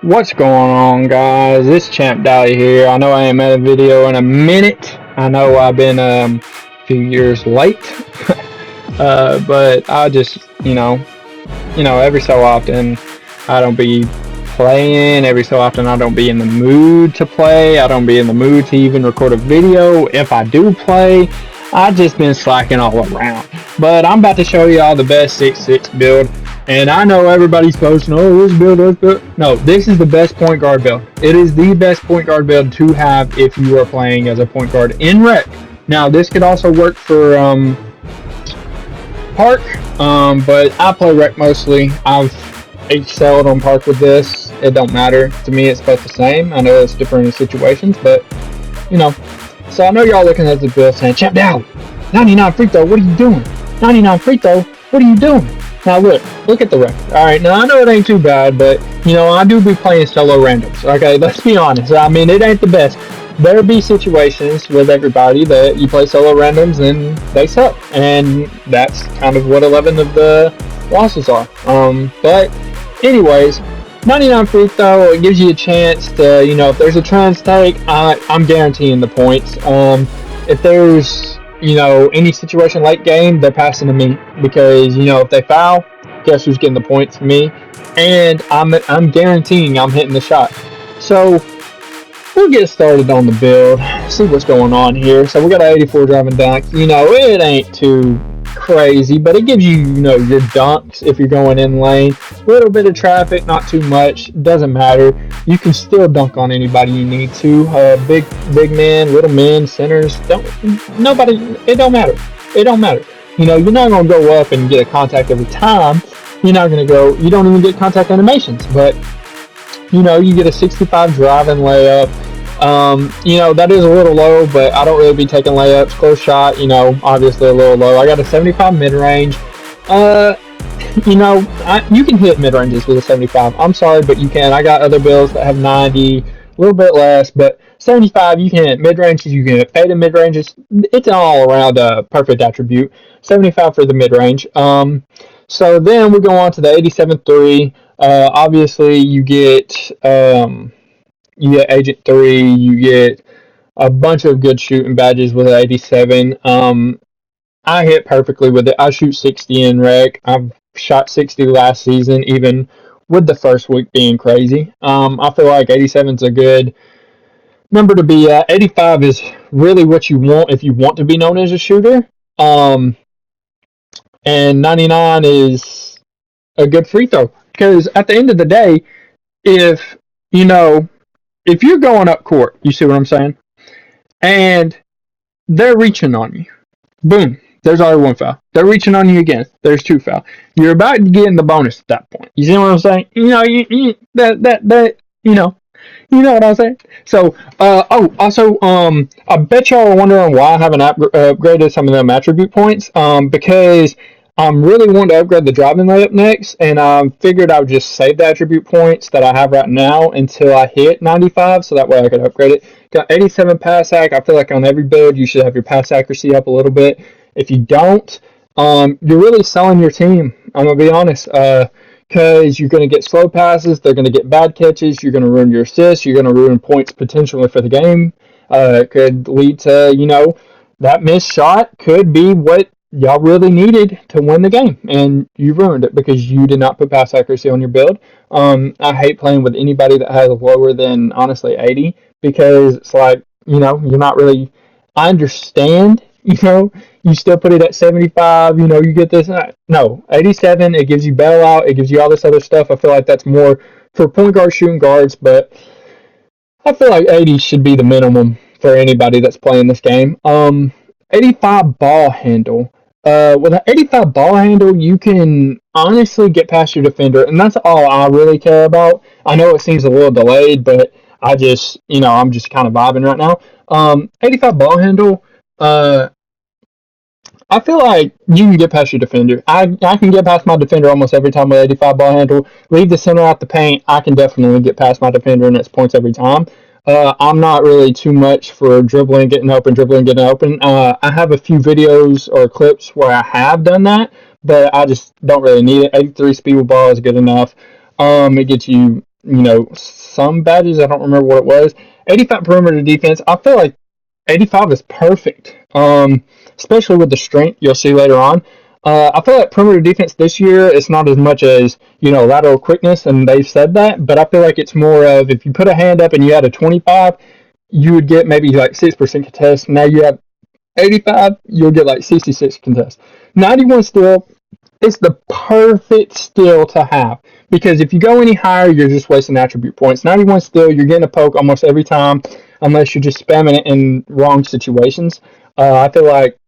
What's going on, guys? It's Champ Dally here. I know I ain't made a video in a minute. I know I've been a few years late, but I just, every so often I don't be playing. Every so often I don't be in the mood to play. I don't be in the mood to even record a video. If I do play, I've just been slacking all around. But I'm about to show you all the best 6-6 build. And I know everybody's posting, oh, this build, this build. No, this is the best point guard build. It is the best point guard build to have if you are playing as a point guard in rec. Now, this could also work for park, but I play rec mostly. I've excelled on park with this. It don't matter. To me, it's both the same. I know it's different in situations, but, So I know y'all looking at the build saying, Champ Dow, 99 free throw, what are you doing? 99 free throw, what are you doing? Now look at the record. Alright, now I know it ain't too bad, but, I do be playing solo randoms. Okay, let's be honest. I mean, it ain't the best. There'll be situations with everybody that you play solo randoms and they suck. And that's kind of what 11 of the losses are. But anyways, 99 free throw, it gives you a chance to, if there's a trans take, I'm guaranteeing the points. If there's any situation late game, they're passing to me because, if they foul, guess who's getting the points? Me. And I'm guaranteeing I'm hitting the shot. So we'll get started on the build, see what's going on here. So we got an 84 driving dunk. It ain't too crazy, but it gives you, your dunks if you're going in lane. A little bit of traffic, not too much, doesn't matter. You can still dunk on anybody you need to. Big men, little men, centers, it don't matter. It don't matter. You're not going to go up and get a contact every time. You don't even get contact animations, but you get a 65 driving layup. That is a little low, but I don't really be taking layups. Close shot, obviously a little low. I got a 75 mid-range. You can hit mid-ranges with a 75. I'm sorry, but you can. I got other builds that have 90, a little bit less, but 75, you can hit mid-ranges, you can hit faded mid-ranges. It's an all-around perfect attribute. 75 for the mid-range. So then we go on to the 87-3. Obviously, you get Agent 3, you get a bunch of good shooting badges with 87. I hit perfectly with it. I shoot 60 in rec. I've shot 60 last season, even with the first week being crazy. I feel like 87 is a good number to be at. 85 is really what you want if you want to be known as a shooter. And 99 is a good free throw. Because at the end of the day, if you're going up court, you see what I'm saying? And they're reaching on you. Boom. There's already one foul. They're reaching on you again. There's two foul. You're about to get in the bonus at that point. You see what I'm saying? You know what I'm saying? So, also, I bet y'all are wondering why I haven't upgraded some of them attribute points. Because I'm really wanting to upgrade the driving layup next, and I figured I would just save the attribute points that I have right now until I hit 95, so that way I could upgrade it. Got 87 pass ac. I feel like on every build you should have your pass accuracy up a little bit. If you don't, you're really selling your team. I'm going to be honest. Because you're going to get slow passes, they're going to get bad catches, you're going to ruin your assists, you're going to ruin points potentially for the game. It could lead to, that missed shot could be what y'all really needed to win the game, and you ruined it because you did not put pass accuracy on your build. I hate playing with anybody that has lower than, honestly, 80, because it's like, you're not really, I understand, you still put it at 75, you get this. No, 87, it gives you bailout, it gives you all this other stuff. I feel like that's more for point guard, shooting guards, but I feel like 80 should be the minimum for anybody that's playing this game. 85 ball handle. With an 85 ball handle, you can honestly get past your defender, and that's all I really care about. I know it seems a little delayed, but I just, I'm just kind of vibing right now. 85 ball handle, I feel like you can get past your defender. I can get past my defender almost every time with 85 ball handle. Leave the center out the paint. I can definitely get past my defender, and it's points every time. I'm not really too much for dribbling, getting open. I have a few videos or clips where I have done that, but I just don't really need it. 83 speed with ball is good enough. It gets you some badges. I don't remember what it was. 85 perimeter defense. I feel like 85 is perfect, especially with the strength you'll see later on. I feel like perimeter defense this year is not as much as lateral quickness, and they've said that, but I feel like it's more of if you put a hand up and you had a 25, you would get maybe like 6% contest. Now you have 85, you'll get like 66 contest. 91 still, it's the perfect still to have, because if you go any higher, you're just wasting attribute points. 91 still, you're getting a poke almost every time, unless you're just spamming it in wrong situations. I feel like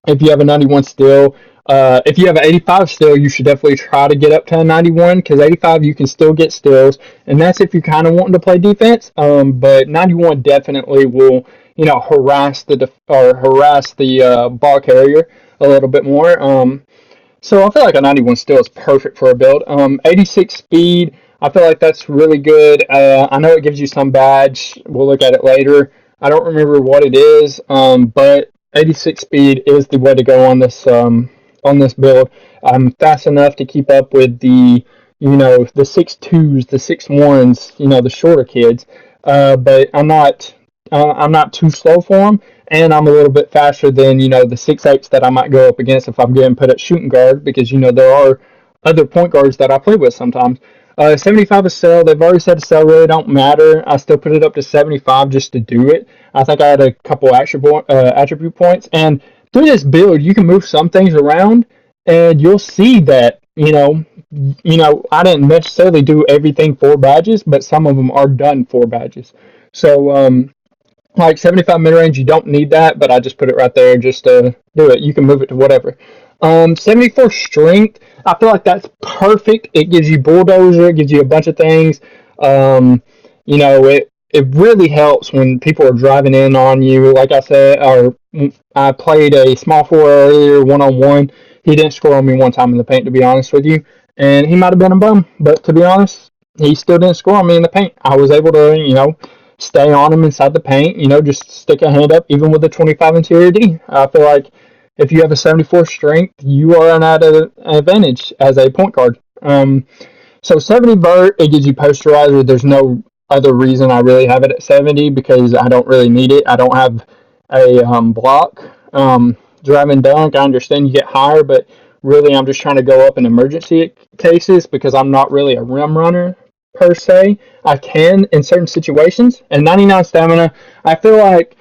if you have a 91 still, if you have an 85 still, you should definitely try to get up to a 91, because 85 you can still get stills, and that's if you're kind of wanting to play defense. But 91 definitely will, harass the ball carrier a little bit more. So I feel like a 91 still is perfect for a build. 86 speed, I feel like that's really good. I know it gives you some badge. We'll look at it later. I don't remember what it is, but 86 speed is the way to go on this build. I'm fast enough to keep up with the 6'2s, the 6'1s, the shorter kids. But I'm not too slow for them, and I'm a little bit faster than the 6'8s that I might go up against if I'm getting put at shooting guard, because there are other point guards that I play with sometimes. 75 a sell. They've already said a sell really don't matter. I still put it up to 75 just to do it. I think I had a couple attribute points, and through this build, you can move some things around, and you'll see that I didn't necessarily do everything for badges, but some of them are done for badges. So like 75 mid range, you don't need that, but I just put it right there just to do it. You can move it to whatever. 74 strength, I feel like that's perfect. It gives you bulldozer, it gives you a bunch of things. It really helps when people are driving in on you. Like I said, I played a small forward earlier, 1-on-1. He didn't score on me one time in the paint, to be honest with you, and he might have been a bum, but to be honest, he still didn't score on me in the paint. I was able to, stay on him inside the paint, just stick a hand up, even with a 25 interior D. I feel like if you have a 74 strength, you are at an advantage as a point guard. So 70 vert, it gives you posterizer. There's no other reason I really have it at 70, because I don't really need it. I don't have a block. Drive and dunk, I understand you get higher, but really I'm just trying to go up in emergency cases, because I'm not really a rim runner per se. I can in certain situations. And 99 stamina, I feel like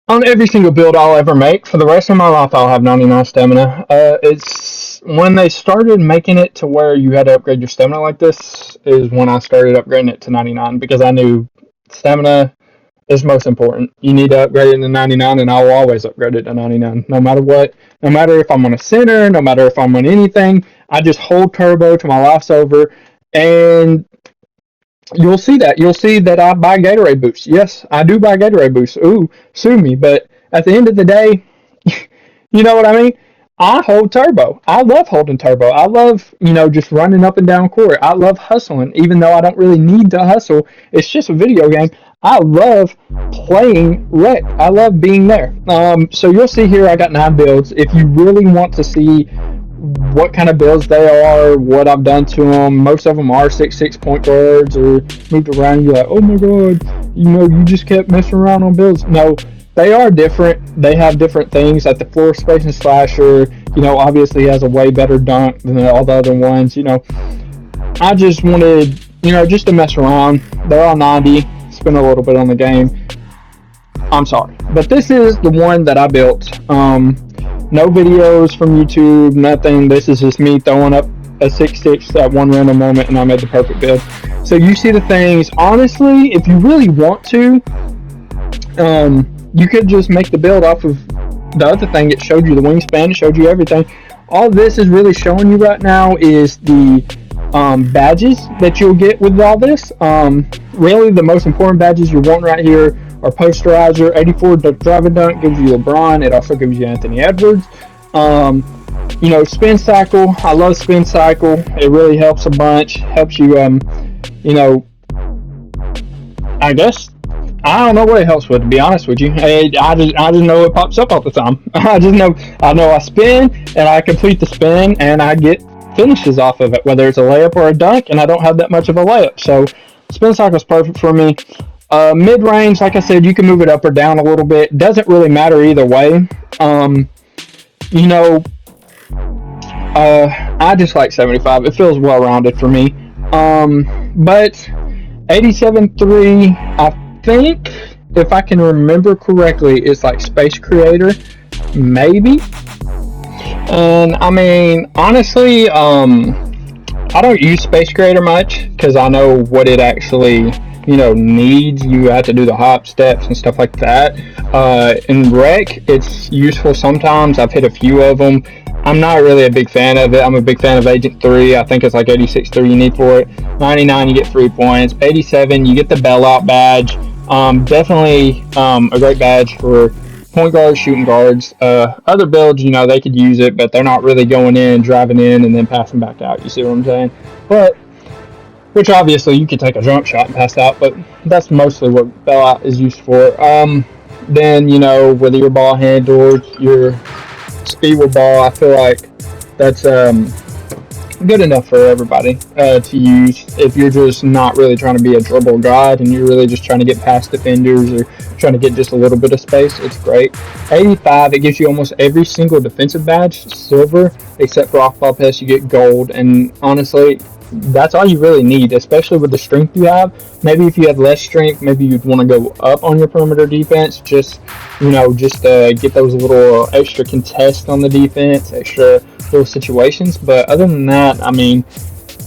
on every single build I'll ever make, for the rest of my life, I'll have 99 stamina. It's when they started making it to where you had to upgrade your stamina like this is when I started upgrading it to 99, because I knew stamina is most important. You need to upgrade it to 99, and I will always upgrade it to 99, no matter what. No matter if I'm on a center, no matter if I'm on anything, I just hold turbo till my life's over, and you'll see that. You'll see that I buy Gatorade boosts. Yes, I do buy Gatorade boosts. Ooh, sue me. But at the end of the day, you know what I mean? I hold turbo. I love holding turbo. I love, just running up and down court. I love hustling, even though I don't really need to hustle. It's just a video game. I love playing rec. I love being there. So you'll see here I got 9 builds. If you really want to see what kind of builds they are, what I've done to them, most of them are 6'6" point guards or moved around. You're like, oh my god, you just kept messing around on builds. No, they are different. They have different things. Like the floor spacing slasher, obviously has a way better dunk than all the other ones. I just wanted, just to mess around. They're all 90, spend a little bit on the game. I'm sorry, but this is the one that I built. No videos from YouTube, nothing. This is just me throwing up a 6'6" at one random moment, and I made the perfect build. So you see the things. Honestly, if you really want to, you could just make the build off of the other thing. It showed you the wingspan, it showed you everything. All this is really showing you right now is the badges that you'll get with all this. Really, the most important badges you're wanting right here are posterizer. 84 drive and dunk gives you LeBron. It also gives you Anthony Edwards. Spin cycle. I love spin cycle. It really helps a bunch. Helps you, I guess, I don't know what it helps with, to be honest with you. I just know it pops up all the time. I know I spin, and I complete the spin, and I get finishes off of it, whether it's a layup or a dunk, and I don't have that much of a layup. So spin cycle is perfect for me. Mid-range, like I said, you can move it up or down a little bit. Doesn't really matter either way. You know, I just like 75. It feels well-rounded for me. But 87.3, I think, if I can remember correctly, it's like Space Creator, maybe. And I mean, honestly, I don't use Space Creator much because I know what it actually, you know, needs. You have to do the hop steps and stuff like that. In Rec, it's useful sometimes. I've hit a few of them. I'm not really a big fan of it. I'm a big fan of Agent 3. I think it's like 86.3 you need for it. 99, you get 3 points. 87, you get the bailout badge. Definitely a great badge for point guards, shooting guards. Other builds, you know, they could use it, but they're not really going in, driving in, and then passing back out. You see what I'm saying? But, which obviously you could take a jump shot and pass out, but that's mostly what bailout is used for. Then, you know, whether your ball handle, your speed with ball, I feel like that's good enough for everybody to use if you're just not really trying to be a dribble god and you're really just trying to get past defenders or trying to get just a little bit of space. It's great. 85, it gives you almost every single defensive badge silver, except for off-ball pass you get gold, and honestly that's all you really need, especially with the strength you have. Maybe if you had less strength, maybe you'd want to go up on your perimeter defense, just, you know, just get those little extra contests on the defense, extra little situations. But other than that, I mean,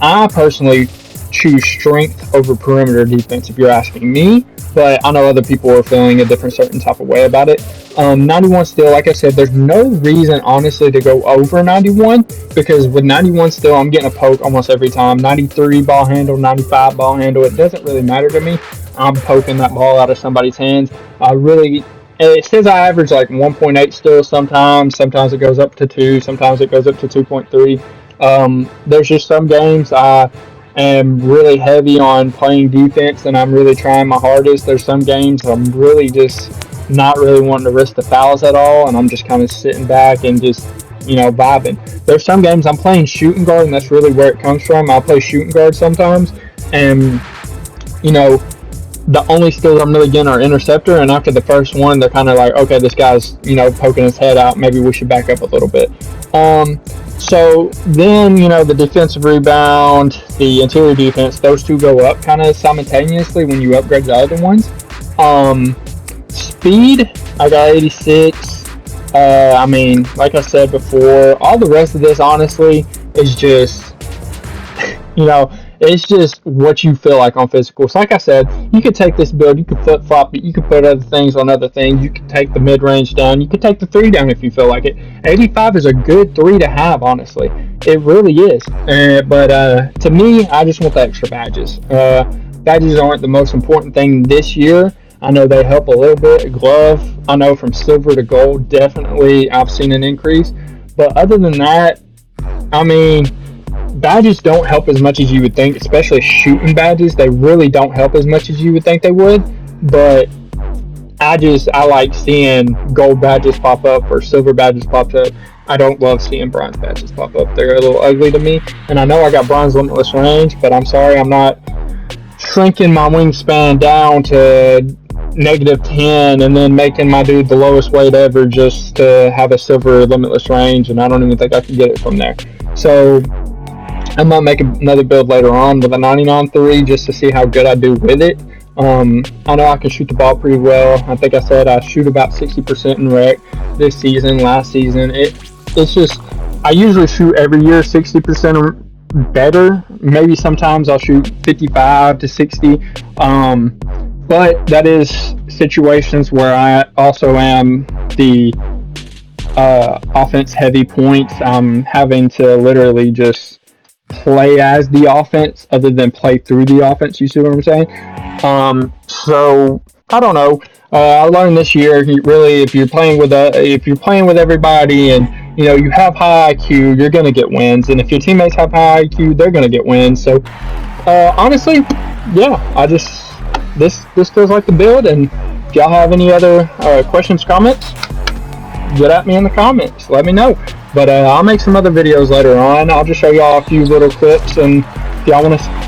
I personally choose strength over perimeter defense if you're asking me, but I know other people are feeling a different certain type of way about it. 91 still, like I said, there's no reason honestly to go over 91, because with 91 still I'm getting a poke almost every time. 93 ball handle, 95 ball handle, it doesn't really matter to me. I'm poking that ball out of somebody's hands. It says I average like 1.8 still sometimes it goes up to 2, sometimes it goes up to 2.3. There's just some games I am really heavy on playing defense and I'm really trying my hardest. There's some games I'm really just not really wanting to risk the fouls at all, and I'm just kind of sitting back and just, you know, vibing. There's some games I'm playing shooting guard, and that's really where it comes from. I'll play shooting guard sometimes, and, you know, the only skills I'm really getting are interceptor, and after the first one, they're kind of like, okay, this guy's, you know, poking his head out. Maybe we should back up a little bit. So then, you know, the defensive rebound, the interior defense, those two go up kind of simultaneously when you upgrade the other ones. Speed, I got 86. I mean, like I said before, all the rest of this, honestly, is just, you know, it's just what you feel like on physical. So like I said, you could take this build, you could flip-flop it, you could put other things on other things, you could take the mid-range down, you could take the 3 down if you feel like it. 85 is a good 3 to have, honestly. It really is. But to me, I just want the extra badges. Badges aren't the most important thing this year. I know they help a little bit. Glove, I know from silver to gold, definitely I've seen an increase. But other than that, I mean, badges don't help as much as you would think, especially shooting badges. They really don't help as much as you would think they would. But I like seeing gold badges pop up or silver badges pop up. I don't love seeing bronze badges pop up. They're a little ugly to me. And I know I got bronze limitless range, but I'm sorry, I'm not shrinking my wingspan down to -10 and then making my dude the lowest weight ever just to have a silver limitless range, and I don't even think I can get it from there. So I might make another build later on with a 99.3 just to see how good I do with it. I know I can shoot the ball pretty well. I think I said I shoot about 60% in rec this season. Last season, it's just, I usually shoot every year 60% or better. Maybe sometimes I'll shoot 55 to 60. But that is situations where I also am the offense heavy points. I'm having to literally just play as the offense other than play through the offense. You see what I'm saying? So I don't know. I learned this year, really, if you're playing with everybody and, you know, you have high IQ, you're gonna get wins, and if your teammates have high IQ, they're gonna get wins. So honestly, yeah, this feels like the build. And if y'all have any other questions, comments, get at me in the comments. Let me know. But I'll make some other videos later on. I'll just show y'all a few little clips, and if y'all want to